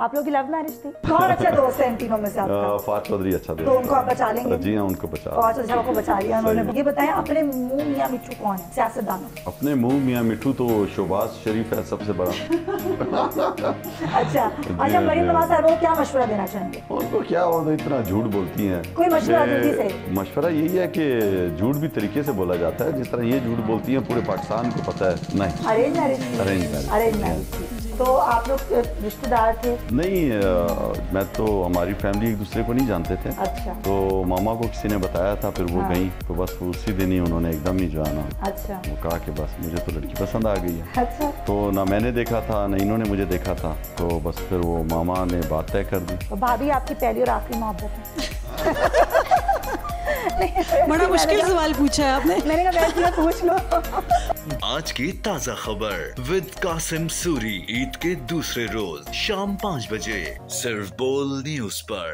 आप लोग की लव मैरिज थी? कौन अच्छा दोस्त है इन तीनों में से आपका? फात चौधरी अच्छा दोस्त। तो उनको आप बचा लेंगे? जी हाँ, उनको बचा। बहुत अच्छा, आपको बचा लिया उन्होंने। ये बताएं, अपने मुंह मियां मिट्ठू कौन है सियासतदान? अपने मुंह मियां मिट्ठू तो शोबाज शरीफ है सबसे बड़ा। अच्छा मरीम नवाज साहब को क्या मशवरा देना चाहेंगे? उनको क्या हो, इतना झूठ बोलती हैं। कोई मशवरा जल्दी से। मशवरा यही है कि झूठ भी तरीके से बोला जाता है, जिस तरह ये झूठ बोलती हैं पूरे पाकिस्तान को पता है। नहीं, अरेंज मैरिज। तो आप लोग रिश्तेदार थे? नहीं, मैं तो, हमारी फैमिली एक दूसरे को नहीं जानते थे। अच्छा। तो मामा को किसी ने बताया था, फिर वो गई, तो बस उसी दिन ही उन्होंने एकदम ही जो है ना, अच्छा, वो कहा कि बस मुझे तो लड़की पसंद आ गई है। अच्छा। तो ना मैंने देखा था ना इन्होंने मुझे देखा था, तो बस फिर वो मामा ने बात तय कर दी। तो भाभी आपकी पहली और आखिरी मोहब्बत है? बड़ा मुश्किल सवाल पूछा है आपने। मैंने कहा पूछ लो। आज की ताज़ा खबर विद कासिम सूरी, ईद के दूसरे रोज शाम 5 बजे सिर्फ बोल न्यूज पर।